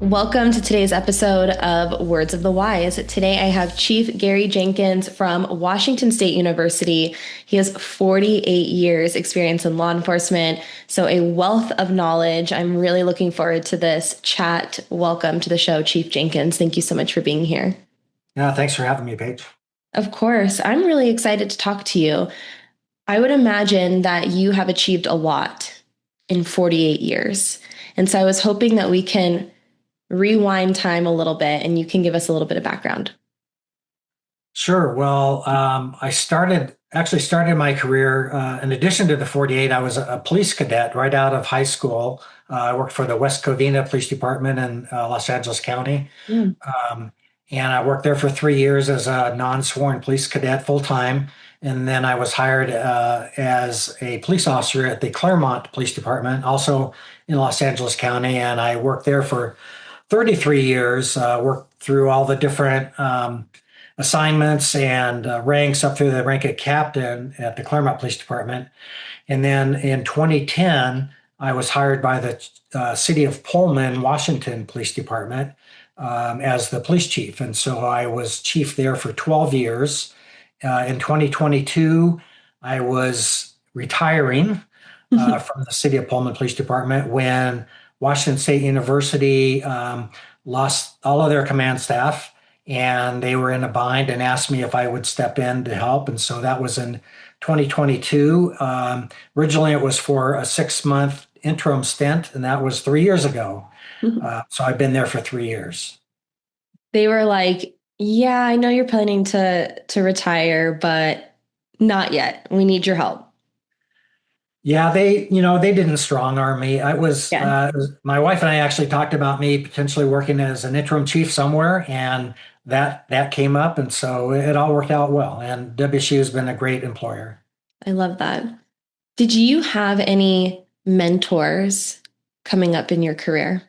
Welcome to today's episode of Words of the Wise. Today I have Chief Gary Jenkins from Washington State University. He has 48 years experience in law enforcement, so a wealth of knowledge. I'm really looking forward to this chat. Welcome to the show, Chief Jenkins. Thank you so much for being here. Yeah, thanks for having me, Paige. Of course, I'm really excited to talk to you. I would imagine that you have achieved a lot in 48 years. And so I was hoping that we can rewind time a little bit and you can give us a little bit of background. Sure. Well, I started my career, in addition to the 48, I was a police cadet right out of high school. I worked for the West Covina Police Department in Los Angeles County. Mm. Um, and I worked there for 3 years as a non-sworn police cadet full time. And then I was hired as a police officer at the Claremont Police Department, also in Los Angeles County. And I worked there for 33 years, worked through all the different assignments and ranks up through the rank of captain at the Claremont Police Department. And then in 2010, I was hired by the city of Pullman, Washington Police Department as the police chief. And so I was chief there for 12 years. In 2022, I was retiring from the city of Pullman Police Department when Washington State University lost all of their command staff, and they were in a bind and asked me if I would step in to help. And so that was in 2022. Originally, it was for a 6-month interim stint, and that was 3 years ago. So I've been there for 3 years. They were like, yeah, I know you're planning to retire, but not yet. We need your help. Yeah, they didn't strong arm me. Yeah. My wife and I actually talked about me potentially working as an interim chief somewhere, and that came up, and so it all worked out well. And WSU has been a great employer. I love that. Did you have any mentors coming up in your career?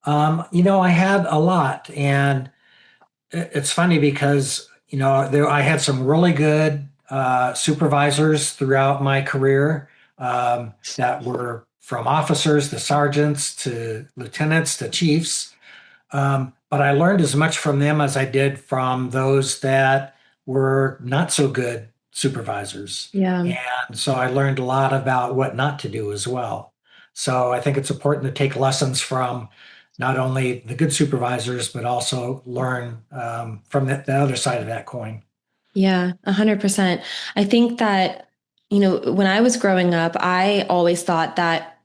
I had a lot, and it's funny because I had some really good supervisors throughout my career that were from officers to sergeants to lieutenants to chiefs. But I learned as much from them as I did from those that were not so good supervisors. Yeah. And so I learned a lot about what not to do as well. So I think it's important to take lessons from not only the good supervisors, but also learn from the other side of that coin. Yeah, 100%. I think that, when I was growing up, I always thought that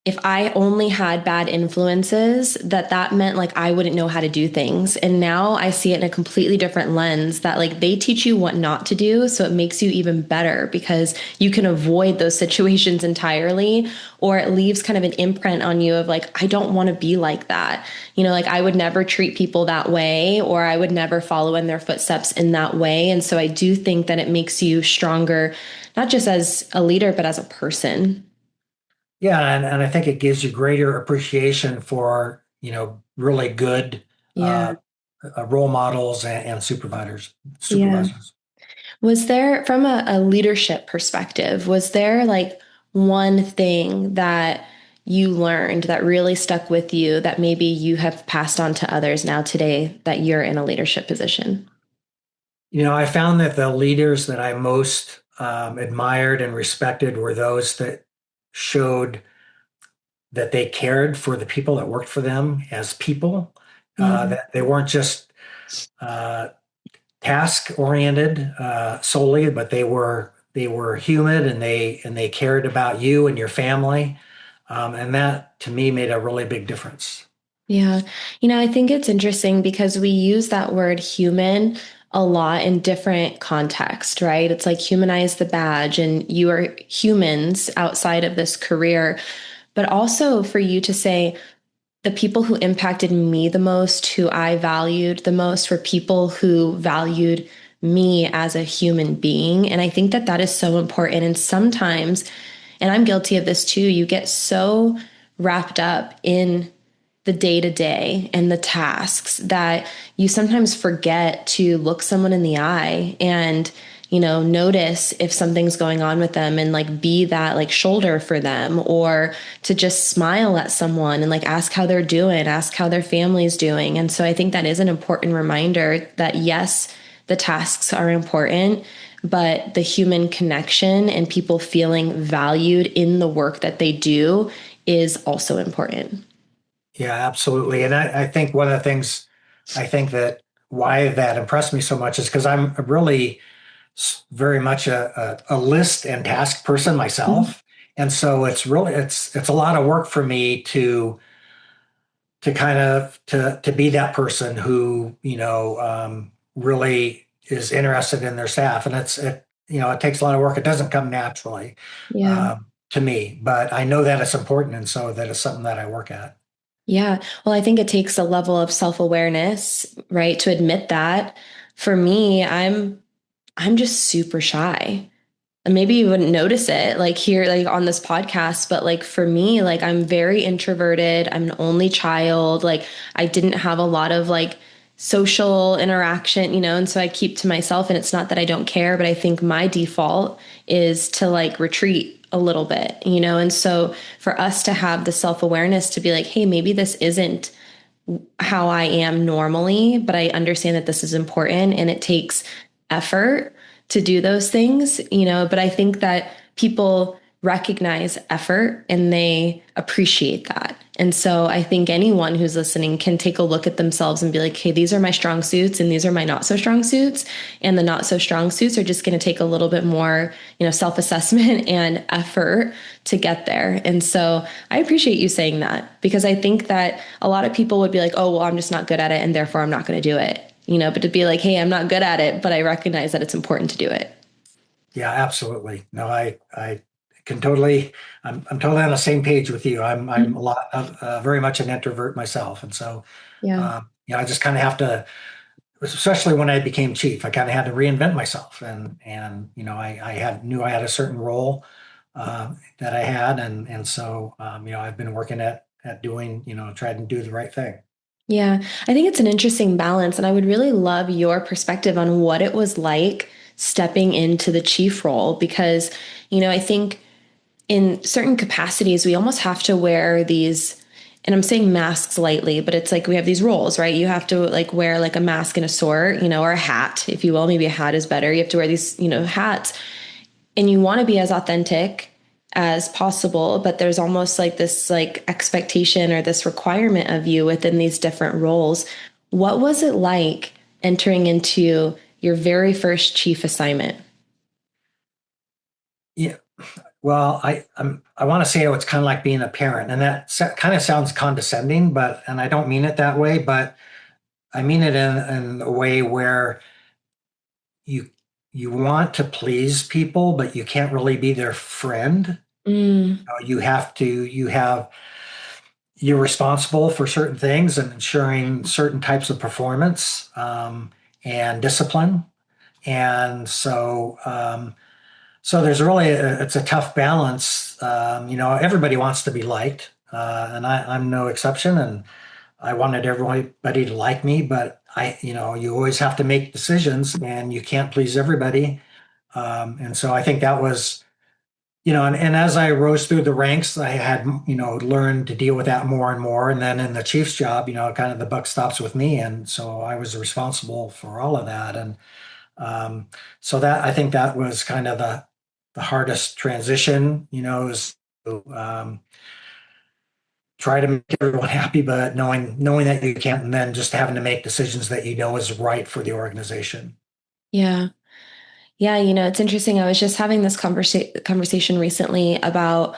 if I only had bad influences, that meant like I wouldn't know how to do things. And now I see it in a completely different lens that like they teach you what not to do. So it makes you even better because you can avoid those situations entirely, or it leaves kind of an imprint on you of like, I don't want to be like that. Like I would never treat people that way, or I would never follow in their footsteps in that way. And so I do think that it makes you stronger, not just as a leader, but as a person. Yeah, and I think it gives you greater appreciation for, really good uh, Yeah. role models and supervisors. Yeah. Supervisors. Was there, from a leadership perspective, was there like one thing that you learned that really stuck with you that maybe you have passed on to others now today that you're in a leadership position? I found that the leaders that I most admired and respected were those that showed that they cared for the people that worked for them as people, Yeah. that they weren't just uh, task oriented solely, but they were human, and they cared about you and your family, and that to me made a really big difference. Yeah. I think it's interesting because we use that word human a lot in different contexts, right? It's like humanize the badge and you are humans outside of this career. But also for you to say the people who impacted me the most, who I valued the most, were people who valued me as a human being. And I think that that is so important. And sometimes, and I'm guilty of this too, you get so wrapped up in the day to day and the tasks that you sometimes forget to look someone in the eye and, notice if something's going on with them and like be that like shoulder for them, or to just smile at someone and like ask how they're doing, ask how their family's doing. And so I think that is an important reminder that yes, the tasks are important, but the human connection and people feeling valued in the work that they do is also important. Yeah, absolutely. And I think one of the things I think that why that impressed me so much is because I'm really very much a list and task person Mhm. myself. And so it's a lot of work for me to kind of to be that person who, really is interested in their staff. And it takes a lot of work. It doesn't come naturally Yeah. to me, but I know that it's important. And so that is something that I work at. Yeah. Well, I think it takes a level of self-awareness, right, to admit that. For me, I'm just super shy. And maybe you wouldn't notice it like here, like on this podcast, but like for me, like I'm very introverted. I'm an only child. Like I didn't have a lot of like social interaction, and so I keep to myself. And it's not that I don't care, but I think my default is to like retreat a little bit, and so for us to have the self-awareness to be like, hey, maybe this isn't how I am normally, but I understand that this is important and it takes effort to do those things, but I think that people recognize effort and they appreciate that. And so I think anyone who's listening can take a look at themselves and be like, hey, these are my strong suits and these are my not so strong suits. And the not so strong suits are just going to take a little bit more, self-assessment and effort to get there. And so I appreciate you saying that because I think that a lot of people would be like, oh, well, I'm just not good at it and therefore I'm not going to do it. But to be like, hey, I'm not good at it, but I recognize that it's important to do it. Yeah, absolutely. No, I can I'm totally on the same page with you. I'm a lot of very much an introvert myself. And so, Yeah. I just kind of have to, especially when I became chief, I kind of had to reinvent myself. And, knew I had a certain role, that I had. And so, I've been working at doing, trying to do the right thing. Yeah, I think it's an interesting balance. And I would really love your perspective on what it was like stepping into the chief role because, I think in certain capacities, we almost have to wear these, and I'm saying masks lightly, but it's like we have these roles, right? You have to like wear like a mask and a sword, or a hat, if you will. Maybe a hat is better. You have to wear these, hats and you want to be as authentic as possible, but there's almost like this like expectation or this requirement of you within these different roles. What was it like entering into your very first chief assignment? Yeah. Well, I want to say it's kind of like being a parent, and that kind of sounds condescending, and I don't mean it that way, but I mean it in a way where you you want to please people, but you can't really be their friend. Mm, You're responsible for certain things and ensuring certain types of performance, and discipline. And so there's really it's a tough balance. Everybody wants to be liked, and I'm no exception. And I wanted everybody to like me, but you always have to make decisions, and you can't please everybody. And so I think that was, and as I rose through the ranks, I had, learned to deal with that more and more. And then in the chief's job, kind of the buck stops with me, and so I was responsible for all of that. And um, so that I think that was kind of the hardest transition, is to try to make everyone happy, but knowing that you can't, and then just having to make decisions that you know is right for the organization. yeah. Yeah, it's interesting. I was just having this conversation recently about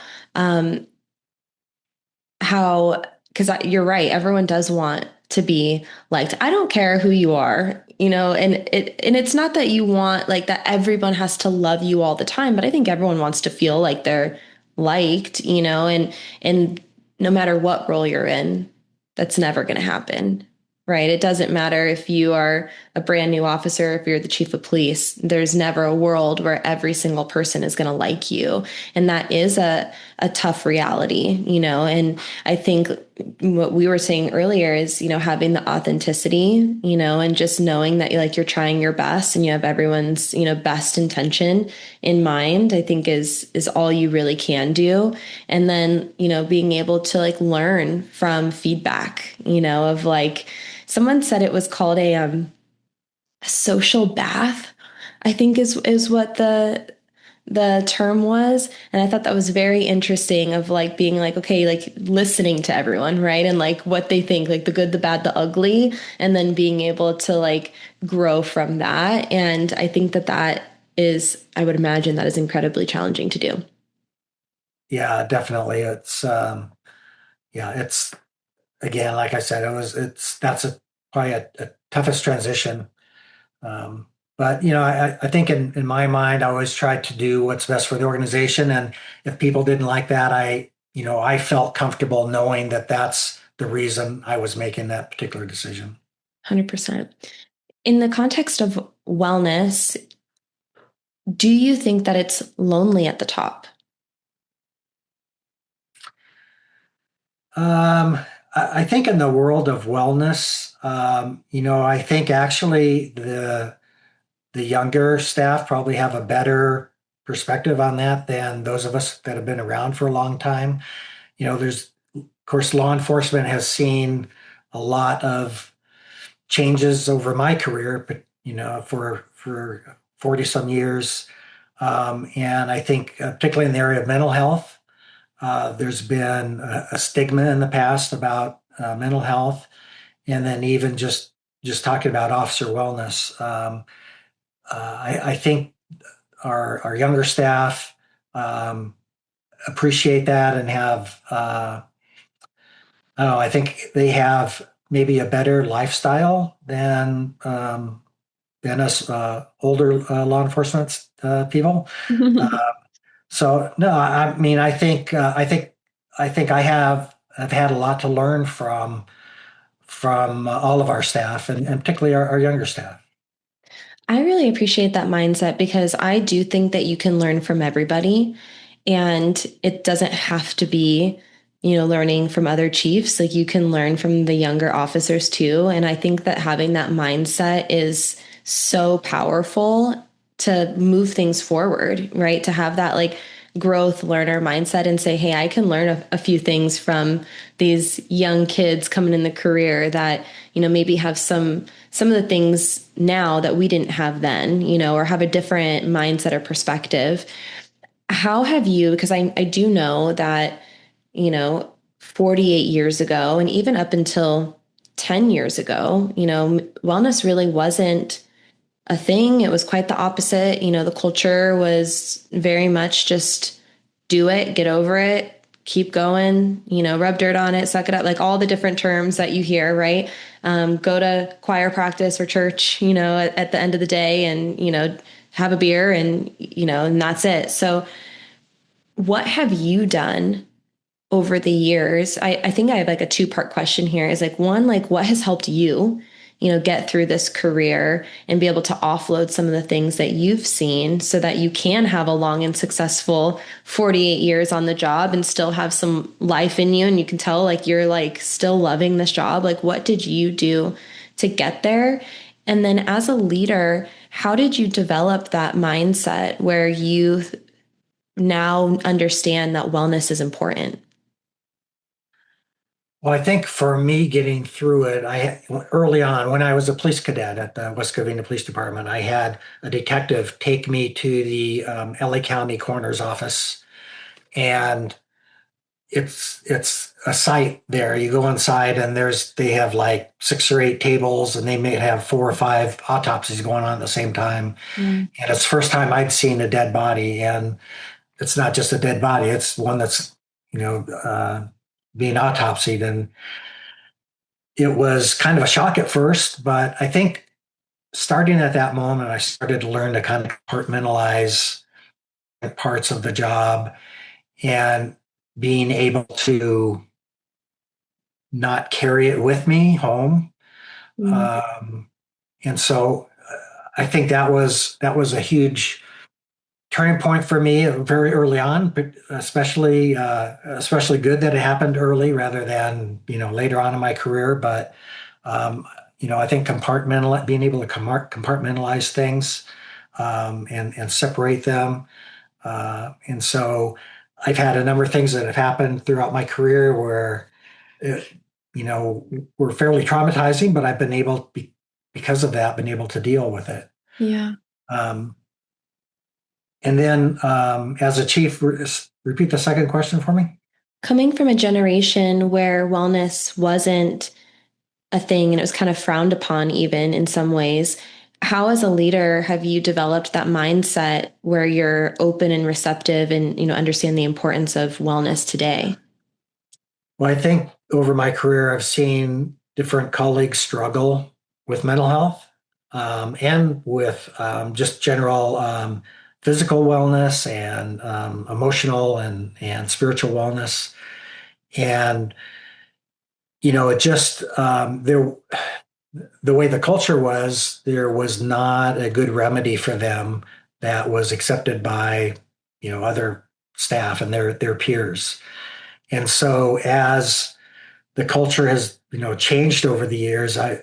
how, because you're right, everyone does want to be liked. I don't care who you are, and it's not that you want like that everyone has to love you all the time, but I think everyone wants to feel like they're liked, and no matter what role you're in, that's never going to happen. Right. It doesn't matter if you are a brand new officer, if you're the chief of police, there's never a world where every single person is going to like you. And that is a tough reality, and I think what we were saying earlier is, having the authenticity, and just knowing that like you're trying your best and you have everyone's, best intention in mind, I think is all you really can do. And then, being able to like learn from feedback, of like someone said it was called a social bath, I think is what the term was. And I thought that was very interesting of like being like, okay, like listening to everyone, right? And like what they think, like the good, the bad, the ugly, and then being able to like grow from that. And I think that is, I would imagine that is incredibly challenging to do. Yeah, definitely. Yeah, it's again, like I said, that's probably a toughest transition. Um, but I think in my mind, I always tried to do what's best for the organization. And if people didn't like that, I felt comfortable knowing that that's the reason I was making that particular decision. 100%. In the context of wellness, do you think that it's lonely at the top? Um, I think in the world of wellness, I think actually the younger staff probably have a better perspective on that than those of us that have been around for a long time. There's, of course, law enforcement has seen a lot of changes over my career, but for 40 some years. And I think particularly in the area of mental health, there's been a stigma in the past about mental health, and then even just talking about officer wellness. I think our younger staff um, appreciate that and have I don't know, I think they have maybe a better lifestyle than us older law enforcement people. Uh, so no, I mean I think I've had a lot to learn from all of our staff and particularly our younger staff. I really appreciate that mindset because I do think that you can learn from everybody and it doesn't have to be, learning from other chiefs. Like you can learn from the younger officers too. And I think that having that mindset is so powerful to move things forward, right? To have that like growth learner mindset and say, hey, I can learn a few things from these young kids coming in the career that, maybe have some of the things now that we didn't have then, or have a different mindset or perspective. How have you, because I do know that, 48 years ago, and even up until 10 years ago, wellness really wasn't a thing. It was quite the opposite. The culture was very much just do it, get over it, keep going, rub dirt on it, suck it up, like all the different terms that you hear, right? Go to choir practice or church, at the end of the day and, have a beer and that's it. So, what have you done over the years? I think I have like a two-part question here is like one, like what has helped you, get through this career and be able to offload some of the things that you've seen so that you can have a long and successful 48 years on the job and still have some life in you and you can tell like you're like still loving this job. Like what did you do to get there? And then as a leader, how did you develop that mindset where you now understand that wellness is important? Well, I think for me getting through it, early on when I was a police cadet at the West Covina Police Department, I had a detective take me to the LA County Coroner's office, and it's a site there. You go inside, and they have like 6 or 8 tables, and they may have 4 or 5 autopsies going on at the same time. Mm. And it's the first time I'd seen a dead body, and it's not just a dead body; it's one that's you know uh, being autopsied, and it was kind of a shock at first, but I think starting at that moment, I started to learn to kind of compartmentalize parts of the job and being able to not carry it with me home. Mm. Um, And so I think that was a huge turning point for me very early on, but especially good that it happened early rather than later on in my career. But um, I think being able to compartmentalize things and separate them. And so I've had a number of things that have happened throughout my career where, it, were fairly traumatizing, but I've been able, because of that, been able to deal with it. Yeah. Um, and then as a chief, repeat the second question for me. Coming from a generation where wellness wasn't a thing and it was kind of frowned upon, even in some ways, how, as a leader, have you developed that mindset where you're open and receptive and, understand the importance of wellness today? Well, I think over my career, I've seen different colleagues struggle with mental health and with just general physical wellness and emotional and spiritual wellness. And, it just, the way the culture was, there was not a good remedy for them that was accepted by, other staff and their peers. And so as the culture has changed over the years. I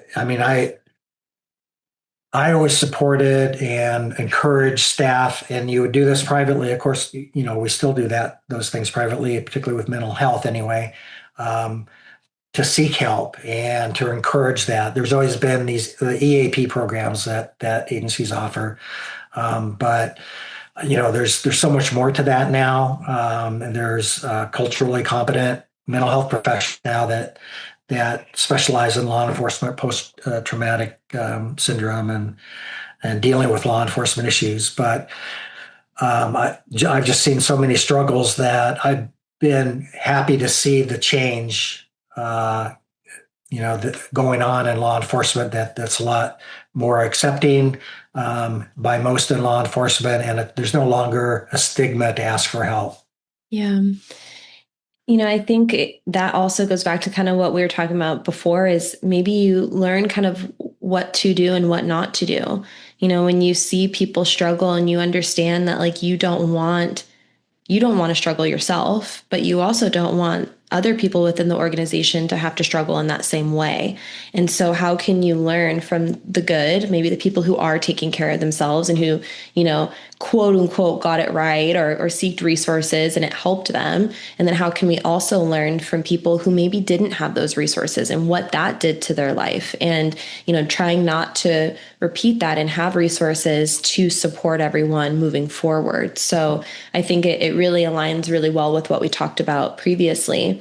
always supported and encouraged staff, and you would do this privately. Of course, we still do those things privately, particularly with mental health anyway, um, to seek help and to encourage that. There's always been the EAP programs that agencies offer, but there's so much more to that now, and there's culturally competent mental health professionals now that specialize in law enforcement post traumatic syndrome and dealing with law enforcement issues. But I've just seen so many struggles that I've been happy to see the change. Going on in law enforcement that's a lot more accepting by most in law enforcement, and there's no longer a stigma to ask for help. Yeah. I think that also goes back to kind of what we were talking about before is maybe you learn kind of what to do and what not to do. When you see people struggle and you understand that like you don't want to struggle yourself, but you also don't want other people within the organization to have to struggle in that same way. And so how can you learn from the good, maybe the people who are taking care of themselves and who, quote unquote, got it right or seeked resources and it helped them? And then how can we also learn from people who maybe didn't have those resources and what that did to their life? And, trying not to repeat that and have resources to support everyone moving forward. So I think it really aligns really well with what we talked about previously.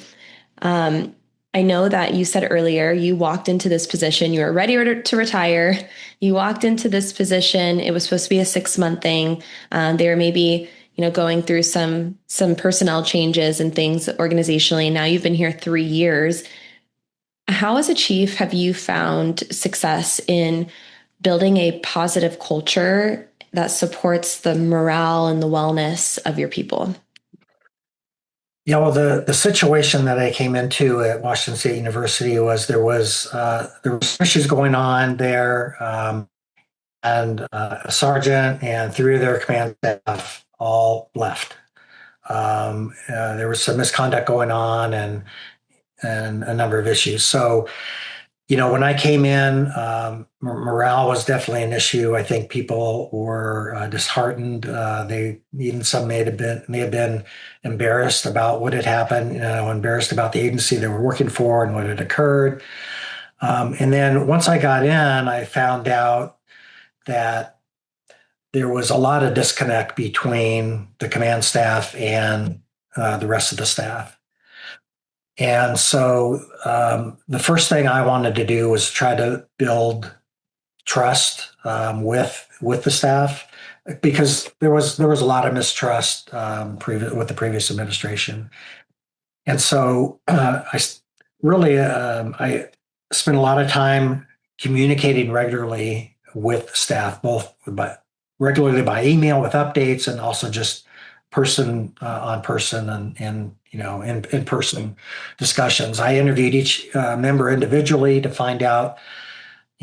Um, I know that you said earlier you walked into this position, you were ready to retire. You walked into this position. It was supposed to be a 6-month thing. They were maybe, going through some personnel changes and things organizationally. Now you've been here 3 years. How, as a chief, have you found success in building a positive culture that supports the morale and the wellness of your people? Yeah, well, the situation that I came into at Washington State University was there was issues going on there, and a sergeant and three of their command staff all left. There was some misconduct going on and a number of issues. So when I came in, morale was definitely an issue. I think people were disheartened. They even some may have been embarrassed about what had happened. Embarrassed about the agency they were working for and what had occurred. And then once I got in, I found out that there was a lot of disconnect between the command staff and the rest of the staff. And so the first thing I wanted to do was try to build trust with the staff because there was a lot of mistrust with the previous administration, and so I spent a lot of time communicating regularly with staff, both regularly by email with updates and also just person on person and in person discussions. I interviewed each member individually to find out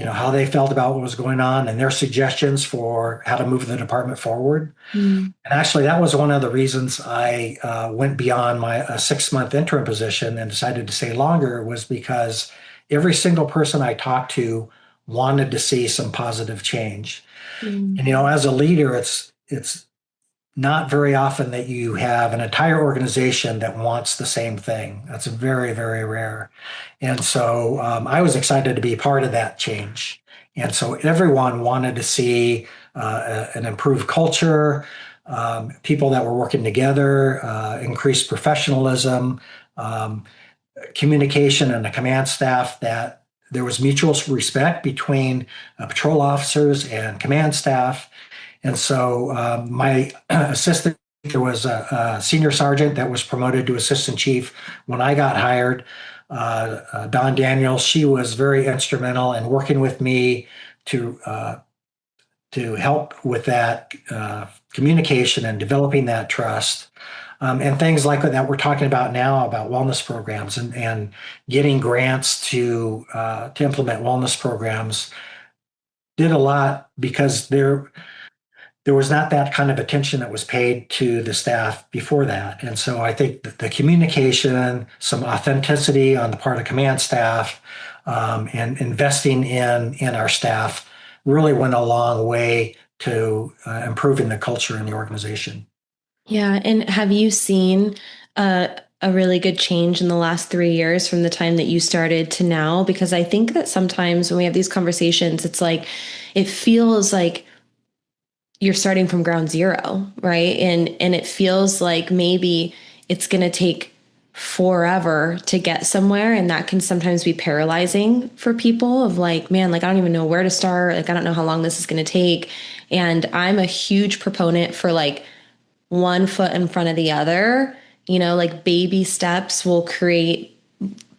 how they felt about what was going on and their suggestions for how to move the department forward. Mm, And actually, that was one of the reasons I went beyond my 6 month interim position and decided to stay longer was because every single person I talked to wanted to see some positive change. mm. And as a leader, it's not very often that you have an entire organization that wants the same thing. That's very, very rare. And so I was excited to be part of that change. And so everyone wanted to see an improved culture, people that were working together, increased professionalism, um, communication and the command staff, that there was mutual respect between patrol officers and command staff. And so my assistant, there was a senior sergeant that was promoted to assistant chief when I got hired. Don Daniels, she was very instrumental in working with me to to help with that communication and developing that trust. And things like that we're talking about now about wellness programs and getting grants to implement wellness programs did a lot because there was not that kind of attention that was paid to the staff before that. And so I think the communication, some authenticity on the part of command staff, and investing in our staff really went a long way to improving the culture in the organization. Yeah. And have you seen a really good change in the last 3 years from the time that you started to now? Because I think that sometimes when we have these conversations, it's like, it feels like you're starting from ground zero, right? And it feels like maybe it's going to take forever to get somewhere, and that can sometimes be paralyzing for people of like, man, like I don't even know where to start, like I don't know how long this is going to take. And I'm a huge proponent for like one foot in front of the other, like baby steps will create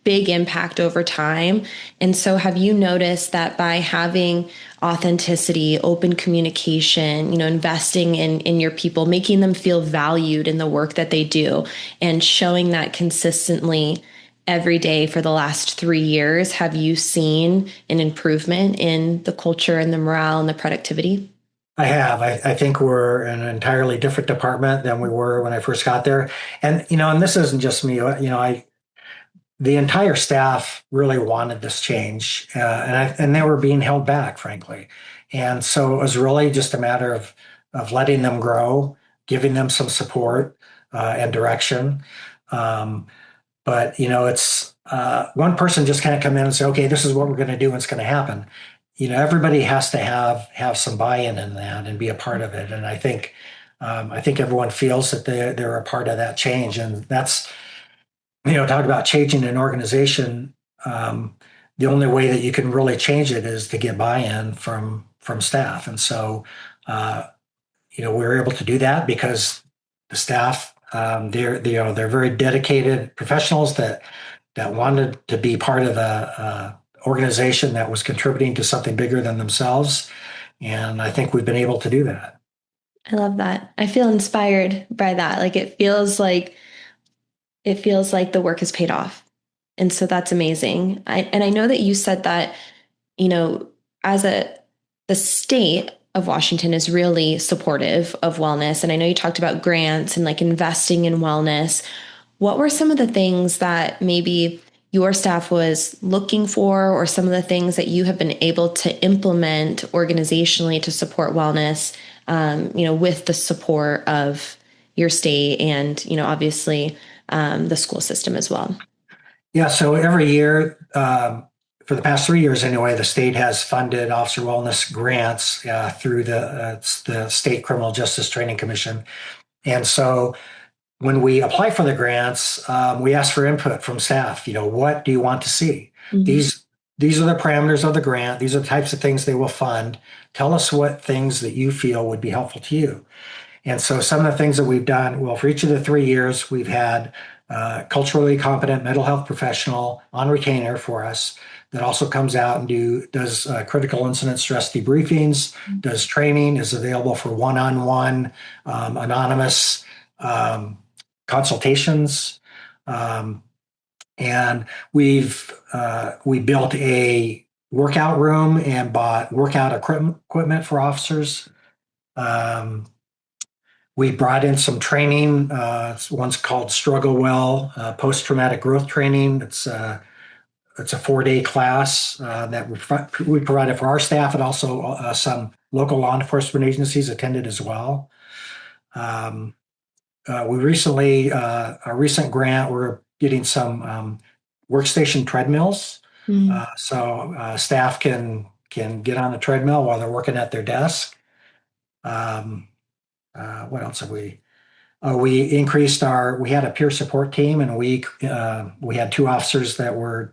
big impact over time. And so have you noticed that by having authenticity, open communication, investing in your people, making them feel valued in the work that they do and showing that consistently every day for the last 3 years, have you seen an improvement in the culture and the morale and the productivity? I have. I think we're in an entirely different department than we were when I first got there. And this isn't just me. The entire staff really wanted this change, and they were being held back, frankly. And so it was really just a matter of letting them grow, giving them some support and direction. Um, but it's one person just can't come in and say, "Okay, this is what we're going to do, and it's going to happen." Everybody has to have some buy-in in that and be a part of it. And I think everyone feels that they're a part of that change, and that's talk about changing an organization. The only way that you can really change it is to get buy-in from staff. And so, we were able to do that because the staff, they're very dedicated professionals that wanted to be part of a organization that was contributing to something bigger than themselves. And I think we've been able to do that. I love that. I feel inspired by that. Like it feels like the work has paid off. And so that's amazing. And I know that you said that, you know, as the state of Washington is really supportive of wellness. And I know you talked about grants and like investing in wellness. What were some of the things that maybe your staff was looking for, or some of the things that you have been able to implement organizationally to support wellness, with the support of your state and, obviously the school system as well? Yeah, so every year, for the past 3 years anyway, the state has funded officer wellness grants through it's the State Criminal Justice Training Commission. And so when we apply for the grants, we ask for input from staff. What do you want to see? Mhm. These are the parameters of the grant. These are the types of things they will fund. Tell us what things that you feel would be helpful to you. And so some of the things that we've done, well, for each of the 3 years, we've had culturally competent mental health professional on retainer for us that also comes out and does critical incident stress debriefings, does training, is available for one-on-one anonymous consultations. Um, and we built a workout room and bought workout equipment for officers. Um, we brought in some training. One's called Struggle Well, post-traumatic growth training. It's a 4-day class that we provided for our staff, and also some local law enforcement agencies attended as well. Um, we recently, a recent grant, we're getting some workstation treadmills, Mm. so staff can get on the treadmill while they're working at their desk. Um, what else have we? We increased our. We had a peer support team, and we had 2 officers that were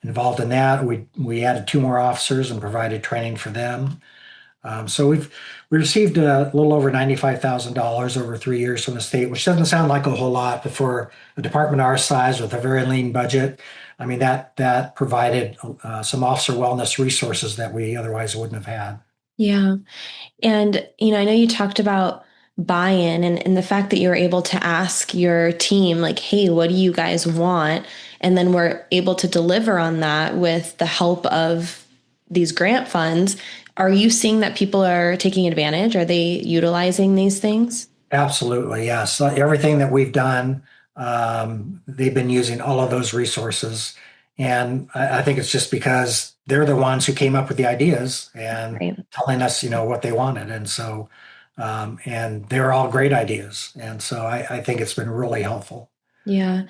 involved in that. We added 2 more officers and provided training for them. So we received a little over $95,000 over 3 years from the state, which doesn't sound like a whole lot, but for a department our size with a very lean budget, I mean that provided some officer wellness resources that we otherwise wouldn't have had. Yeah. And, I know you talked about buy-in and the fact that you're able to ask your team, like, hey, what do you guys want? And then we're able to deliver on that with the help of these grant funds. Are you seeing that people are taking advantage? Are they utilizing these things? Absolutely, yes. So everything that we've done, they've been using all of those resources. And I think it's just because they're the ones who came up with the ideas and Right. telling us, what they wanted. And they're all great ideas. And so I think it's been really helpful. Yeah.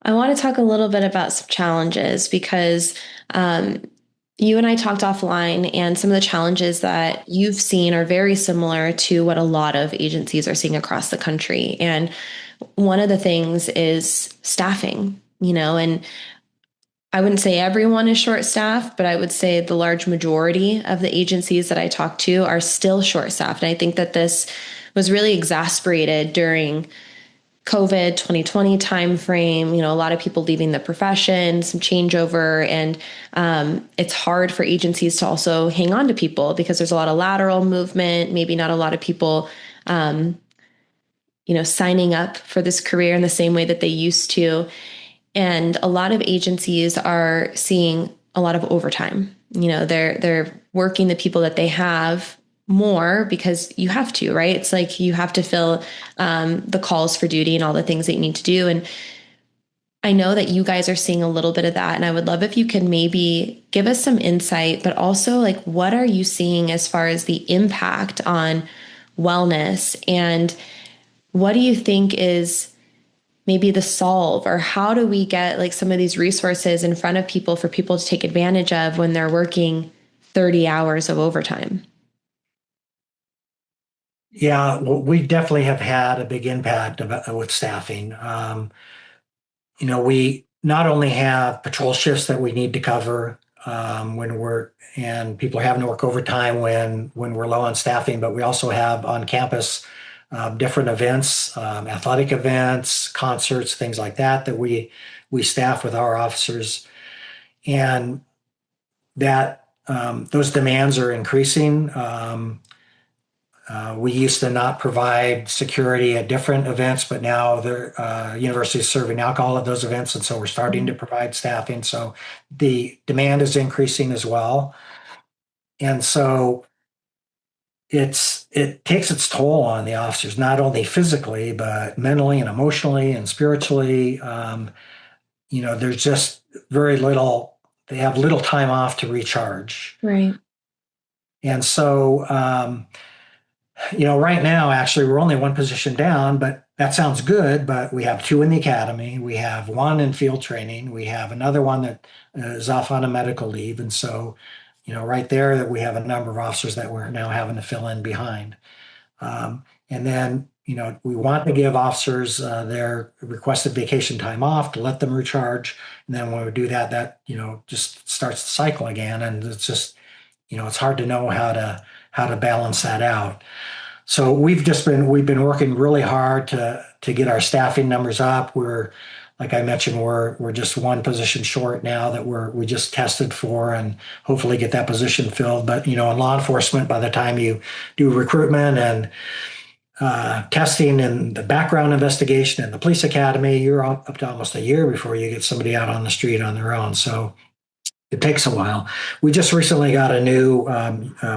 I want to talk a little bit about some challenges because um, you and I talked offline, and some of the challenges that you've seen are very similar to what a lot of agencies are seeing across the country. And one of the things is staffing, and I wouldn't say everyone is short staffed, but I would say the large majority of the agencies that I talk to are still short staffed. And I think that this was really exacerbated during COVID 2020 timeframe, a lot of people leaving the profession, some changeover, and it's hard for agencies to also hang on to people because there's a lot of lateral movement, maybe not a lot of people, signing up for this career in the same way that they used to. And a lot of agencies are seeing a lot of overtime. They're working the people that they have more because you have to, right? It's like you have to fill the calls for duty and all the things that you need to do. And I know that you guys are seeing a little bit of that. And I would love if you can maybe give us some insight, but also like, what are you seeing as far as the impact on wellness? And what do you think is maybe the solve, or how do we get like some of these resources in front of people for people to take advantage of when they're working 30 hours of overtime? Yeah, well, we definitely have had a big impact with staffing. We not only have patrol shifts that we need to cover and people are having to work overtime when we're low on staffing, but we also have on campus different events, athletic events, concerts, things like that we staff with our officers, and that those demands are increasing. We used to not provide security at different events, but now the university is serving alcohol at those events, and so we're starting to provide staffing. So the demand is increasing as well, and so it takes its toll on the officers, not only physically but mentally and emotionally and spiritually. There's just very little. They have little time off to recharge, Right. and so. Right now, actually, we're only one position down, but that sounds good. But we have 2 in the academy. We have 1 in field training. We have another one that is off on a medical leave. And so, right there that we have a number of officers that we're now having to fill in behind. And then, we want to give officers their requested vacation time off to let them recharge. And then when we do that, just starts the cycle again. And it's just, it's hard to know how to balance that out. So we've been working really hard to get our staffing numbers up. Like I mentioned, we're just 1 position short now that we just tested for, and hopefully get that position filled. But in law enforcement, by the time you do recruitment and testing and the background investigation and the police academy, you're up to almost a year before you get somebody out on the street on their own. So It takes a while. We just recently got a new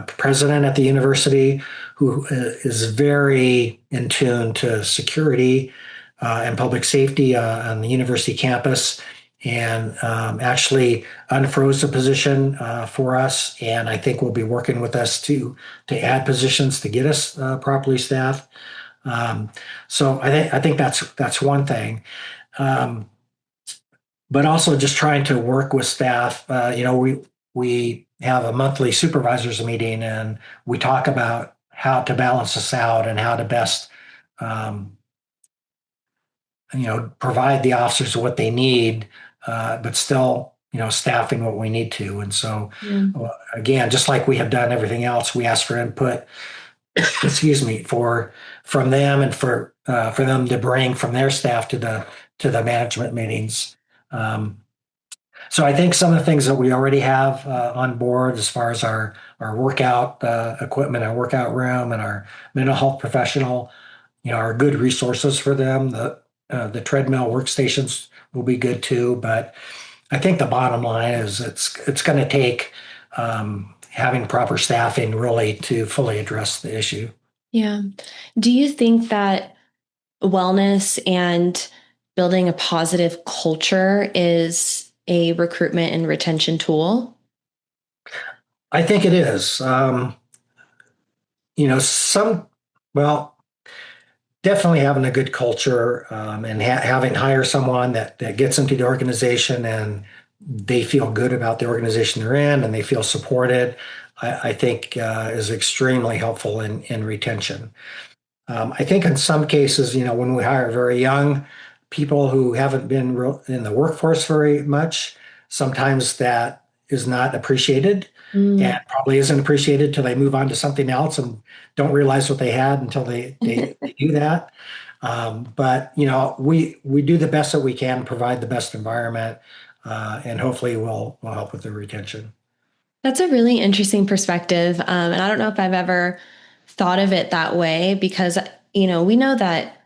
president at the university who is very in tune to security and public safety on the university campus, and actually unfroze the position for us. And I think will be working with us to add positions to get us properly staffed. Um, so I think that's one thing. Um, but also just trying to work with staff. We have a monthly supervisors meeting, and we talk about how to balance this out and how to best, um, provide the officers what they need, but still, staffing what we need to. And so, Yeah. again, just like we have done everything else, we ask for input. Excuse me, for from them and for them to bring from their staff to the management meetings. Um, So I think some of the things that we already have on board as far as our workout equipment, our workout room, and our mental health professional, are good resources for them. The treadmill workstations will be good too. But I think the bottom line is it's going to take having proper staffing really to fully address the issue. Yeah. Do you think that wellness and building a positive culture is a recruitment and retention tool? I think it is. Some well. Definitely having a good culture and having hire someone that gets into the organization and they feel good about the organization they're in and they feel supported, I think is extremely helpful in retention. I think in some cases, when we hire very young people who haven't been in the workforce very much, sometimes that is not appreciated and Mm. probably isn't appreciated till they move on to something else and don't realize what they had until they do that. But we do the best that we can, provide the best environment, and hopefully we'll help with the retention. That's a really interesting perspective. And I don't know if I've ever thought of it that way because, we know that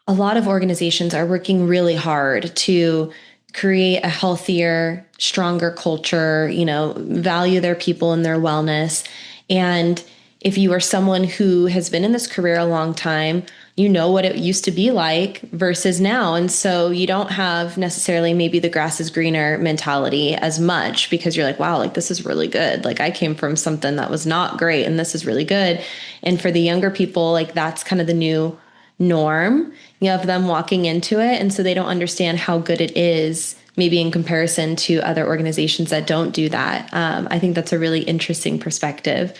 a lot of organizations are working really hard to create a healthier, stronger culture, value their people and their wellness. And if you are someone who has been in this career a long time, you know what it used to be like versus now. And so you don't have necessarily maybe the grass is greener mentality as much because you're like, wow, like this is really good. Like I came from something that was not great and this is really good. And for the younger people, like that's kind of the new norm. You have them walking into it. And so they don't understand how good it is, maybe in comparison to other organizations that don't do that. I think that's a really interesting perspective.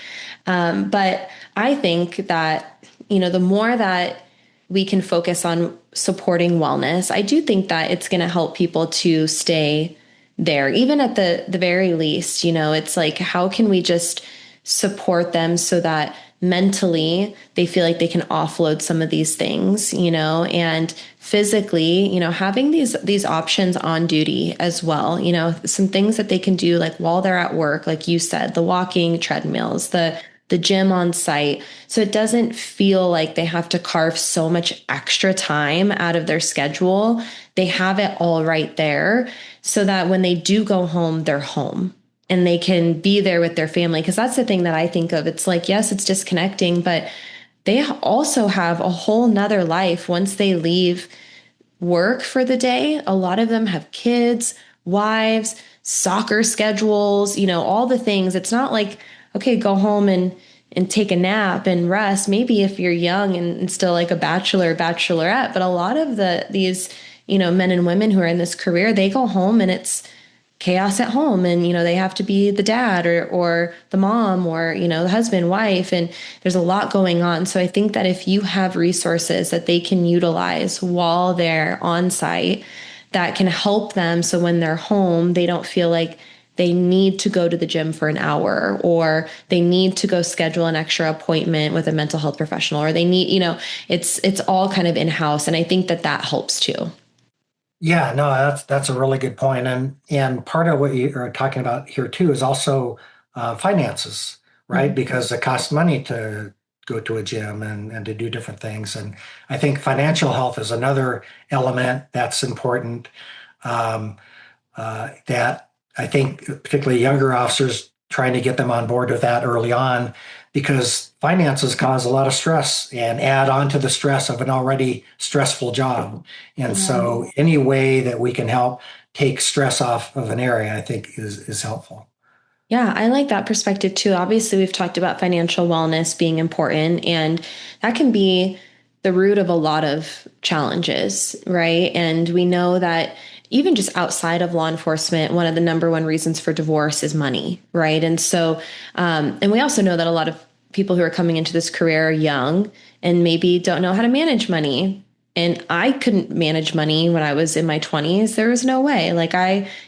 But I think that, the more that we can focus on supporting wellness, I do think that it's going to help people to stay there, even at the very least. It's like, how can we just support them so that mentally they feel like they can offload some of these things, and physically, having these options on duty as well, some things that they can do like while they're at work, like you said, the walking treadmills, the gym on site. So it doesn't feel like they have to carve so much extra time out of their schedule. They have it all right there so that when they do go home, they're home and they can be there with their family. Because that's the thing that I think of. It's like, yes, it's disconnecting, but they also have a whole nother life once they leave work for the day. A lot of them have kids, wives, soccer schedules, all the things. It's not like, okay, go home and take a nap and rest. Maybe if you're young and still like a bachelor, bachelorette, but a lot of these, men and women who are in this career, they go home and it's chaos at home and they have to be the dad or the mom or the husband, wife, and there's a lot going on. So I think that if you have resources that they can utilize while they're on site, that can help them so when they're home they don't feel like they need to go to the gym for an hour or they need to go schedule an extra appointment with a mental health professional or they need, it's all kind of in-house, and I think that helps too. Yeah, no, that's a really good point, and part of what you are talking about here too is also finances, right? Mhm. Because it costs money to go to a gym and to do different things, and I think financial health is another element that's important. That I think particularly younger officers trying to get them on board with that early on because finances cause a lot of stress and add on to the stress of an already stressful job. And Yeah. so any way that we can help take stress off of an area, I think is helpful. Yeah, I like that perspective too. Obviously, we've talked about financial wellness being important, and that can be the root of a lot of challenges, right? And we know that even just outside of law enforcement, one of the number one reasons for divorce is money, right? And so, and we also know that a lot of people who are coming into this career are young and maybe don't know how to manage money. And I couldn't manage money when I was in my 20s. There was no way.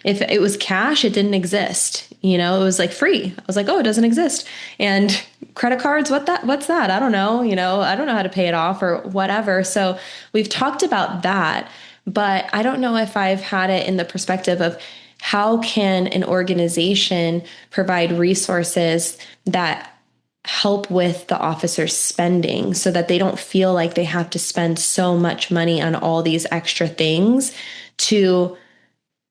If it was cash, it didn't exist. You know, it was like free. I was like, oh, it doesn't exist. And credit cards, what's that? I don't know. You know, I don't know how to pay it off or whatever. So we've talked about that, but I don't know if I've had it in the perspective of how can an organization provide resources that help with the officers' spending so that they don't feel like they have to spend so much money on all these extra things to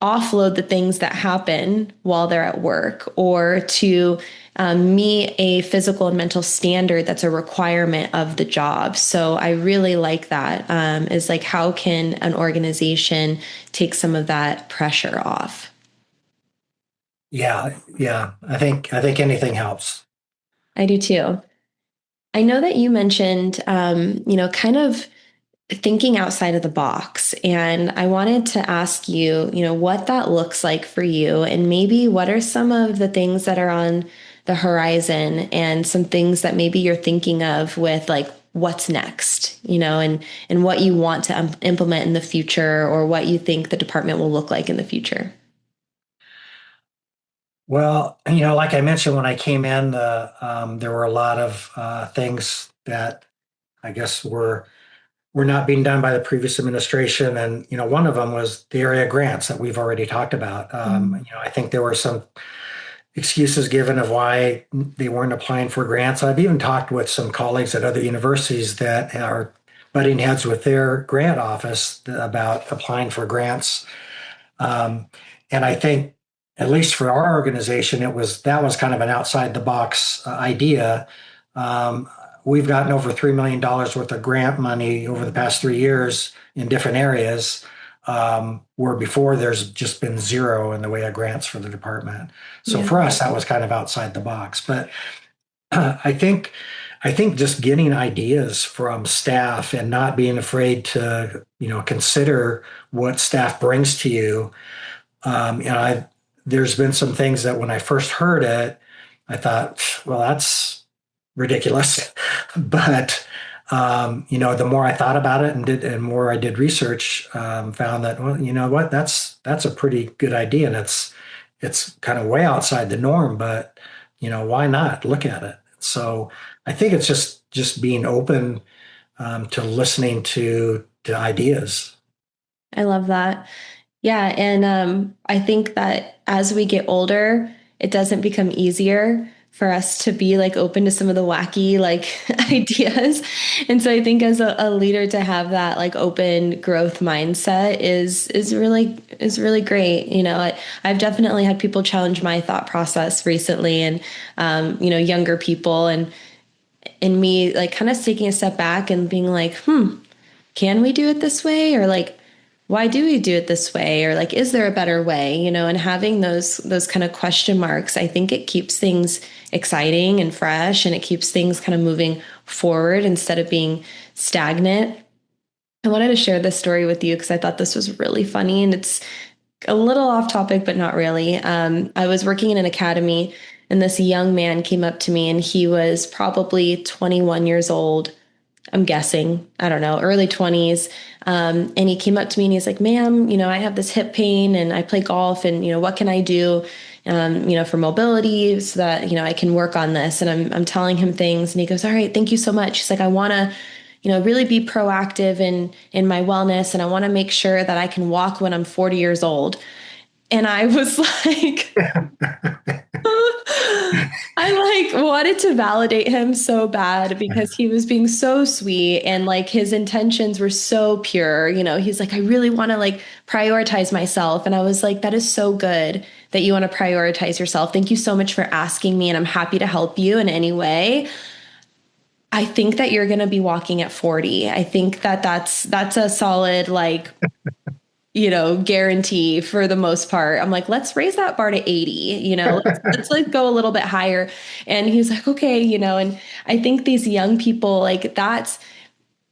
offload the things that happen while they're at work or to meet a physical and mental standard that's a requirement of the job. So I really like that. Is like, how can an organization take some of that pressure off? Yeah, yeah. I think anything helps. I do too. I know that you mentioned, kind of thinking outside of the box. And I wanted to ask you, what that looks like for you, and maybe what are some of the things that are on the horizon and some things that maybe you're thinking of with like what's next, and what you want to implement in the future or what you think the department will look like in the future. Well, like I mentioned when I came in, there were a lot of things that I guess were not being done by the previous administration. And, one of them was the area grants that we've already talked about. Mm. I think there were some excuses given of why they weren't applying for grants. I've even talked with some colleagues at other universities that are butting heads with their grant office about applying for grants. Um, and I think, at least for our organization, that was kind of an outside the box idea. Um, we've gotten over $3 million worth of grant money over the past 3 years in different areas, where before there's just been zero in the way of grants for the department. So Yeah. for us, that was kind of outside the box. But I think I think just getting ideas from staff and not being afraid to, consider what staff brings to you. There's been some things that when I first heard it, I thought, well, that's ridiculous. But the more I thought about it and more I did research, found that, well, you know what, that's a pretty good idea, and it's kind of way outside the norm, but why not look at it? So I think it's just being open to listening to ideas. I love that. Yeah, and I think that as we get older, it doesn't become easier for us to be like open to some of the wacky like ideas. And so I think as a leader to have that like open growth mindset is really great. I've definitely had people challenge my thought process recently, and younger people and me like kind of taking a step back and being like, can we do it this way? Or like, why do we do it this way? Or like, is there a better way? And having those kind of question marks, I think it keeps things exciting and fresh, and it keeps things kind of moving forward instead of being stagnant. I wanted to share this story with you because I thought this was really funny, and it's a little off topic, but not really. I was working in an academy, and this young man came up to me, and he was probably 21 years old. I'm guessing, I don't know, early 20s. And he came up to me and he's like, ma'am, I have this hip pain and I play golf, and, what can I do, for mobility so that, I can work on this. And I'm telling him things, and he goes, all right, thank you so much. He's like, I want to, really be proactive in my wellness. And I want to make sure that I can walk when I'm 40 years old. And I was like, I like wanted to validate him so bad because he was being so sweet and like his intentions were so pure. You know, he's like, I really want to like prioritize myself. And I was like, that is so good that you want to prioritize yourself. Thank you so much for asking me. And I'm happy to help you in any way. I think that you're going to be walking at 40. I think that that's a solid like guarantee for the most part. I'm like, let's raise that bar to 80, let's like go a little bit higher. And he's like, okay, and I think these young people, like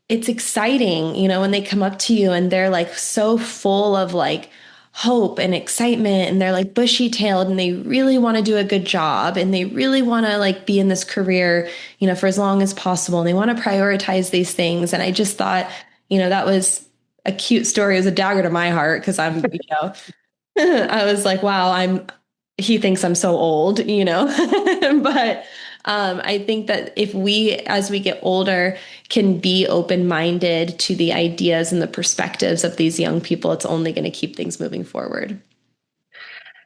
it's exciting, when they come up to you and they're like so full of like hope and excitement and they're like bushy tailed and they really want to do a good job and they really want to like be in this career, for as long as possible. And they want to prioritize these things. And I just thought, that was a cute story. It was a dagger to my heart because I was like, wow, he thinks I'm so old, but I think that if we, as we get older, can be open-minded to the ideas and the perspectives of these young people, it's only going to keep things moving forward.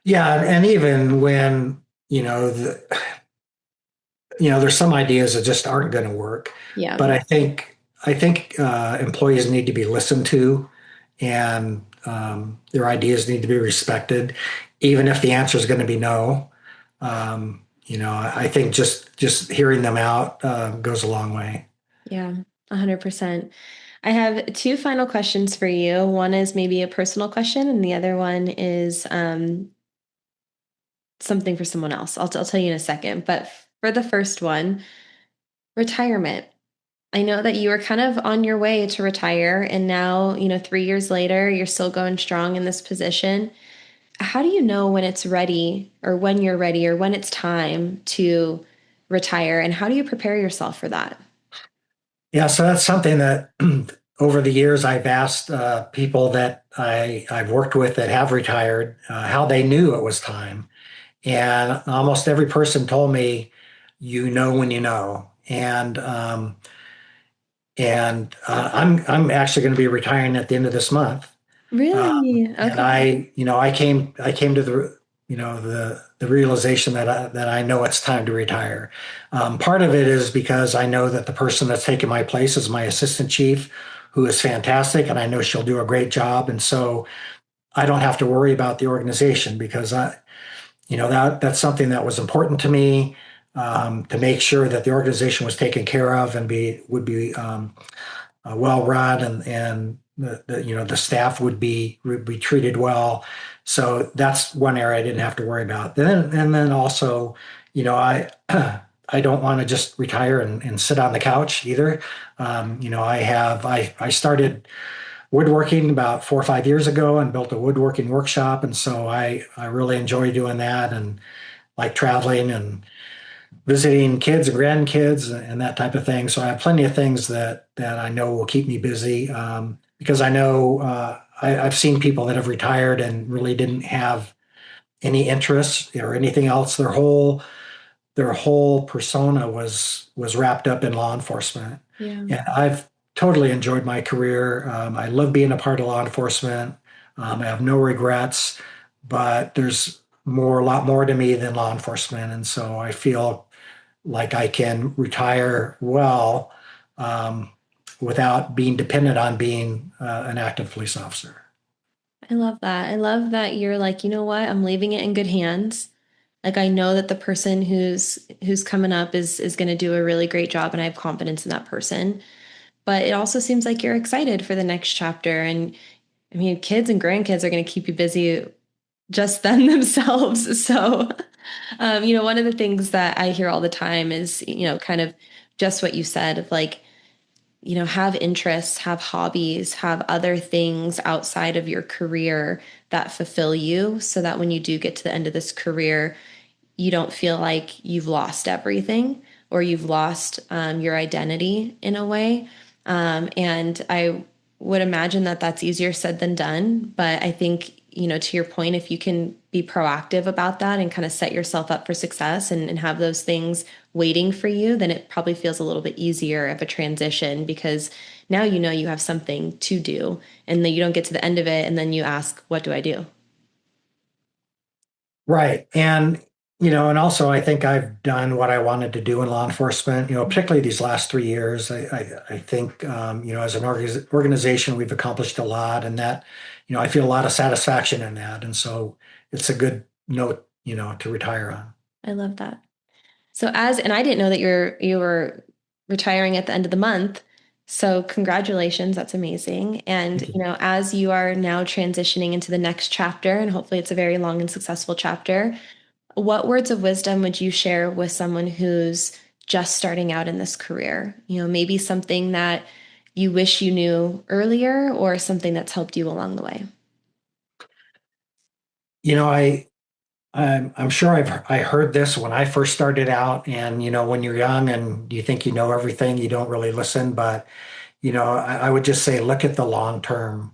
Yeah, and even when, there's some ideas that just aren't going to work. Yeah. But I think employees need to be listened to, and their ideas need to be respected, even if the answer is going to be no. I think just hearing them out goes a long way. Yeah, 100%. I have two final questions for you. One is maybe a personal question, and the other one is something for someone else. I'll tell you in a second. But for the first one, retirement. I know that you were kind of on your way to retire, and now, 3 years later, you're still going strong in this position. How do you know when it's ready, or when you're ready, or when it's time to retire? And how do you prepare yourself for that? Yeah, so that's something that over the years I've asked people that I've worked with that have retired how they knew it was time. And almost every person told me, you know when you know. I'm actually going to be retiring at the end of this month. Really? And Okay. I came to the realization that I know it's time to retire. Part of it is because I know that the person that's taking my place is my assistant chief, who is fantastic, and I know she'll do a great job. And so I don't have to worry about the organization because that's something that was important to me, to make sure that the organization was taken care of and would be well run, and the staff would be treated well. So that's one area I didn't have to worry about. And then also, I I don't want to just retire and sit on the couch either. I started woodworking about 4 or 5 years ago and built a woodworking workshop, and so I really enjoy doing that and like traveling and visiting kids and grandkids and that type of thing. So I have plenty of things that I know will keep me busy, because I know I've seen people that have retired and really didn't have any interests or anything else. Their whole persona was wrapped up in law enforcement, Yeah. and I've totally enjoyed my career. I love being a part of law enforcement. I have no regrets, but there's a lot more to me than law enforcement, and so I feel like I can retire well, um, without being dependent on being an active police officer. I love that. I love that you're like, you know what? I'm leaving it in good hands. Like I know that the person who's coming up is going to do a really great job and I have confidence in that person. But it also seems like you're excited for the next chapter and I mean, kids and grandkids are going to keep you busy just then themselves. So, one of the things that I hear all the time is, kind of just what you said of like, have interests, have hobbies, have other things outside of your career that fulfill you so that when you do get to the end of this career, you don't feel like you've lost everything or you've lost your identity in a way. And I would imagine that that's easier said than done. But I think, to your point, if you can be proactive about that and kind of set yourself up for success and have those things waiting for you, then it probably feels a little bit easier of a transition because now you have something to do and then you don't get to the end of it and then you ask, what do I do? Right. And And also I think I've done what I wanted to do in law enforcement, particularly these last 3 years. I think, as an organization, we've accomplished a lot and that, I feel a lot of satisfaction in that. And so it's a good note, to retire on. I love that. And I didn't know that you were retiring at the end of the month. So congratulations, that's amazing. And Thank you. as you are now transitioning into the next chapter, and hopefully it's a very long and successful chapter, what words of wisdom would you share with someone who's just starting out in this career? Maybe something that you wish you knew earlier or something that's helped you along the way. You know, I I'm sure I heard this when I first started out, and when you're young and you think you know everything, you don't really listen. But I would just say look at the long term,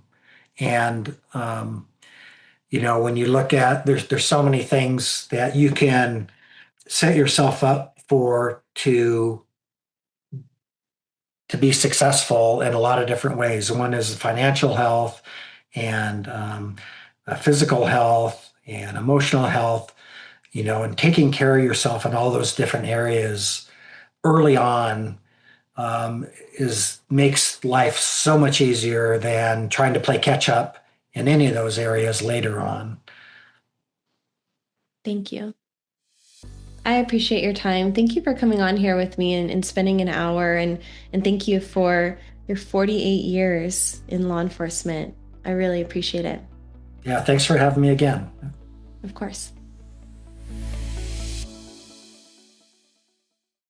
and when you look at there's so many things that you can set yourself up for to be successful in a lot of different ways. One is financial health and physical health and emotional health, and taking care of yourself in all those different areas early on is makes life so much easier than trying to play catch up in any of those areas later on. Thank you. I appreciate your time. Thank you for coming on here with me and spending an hour and thank you for your 48 years in law enforcement. I really appreciate it. Yeah, thanks for having me again. Of course.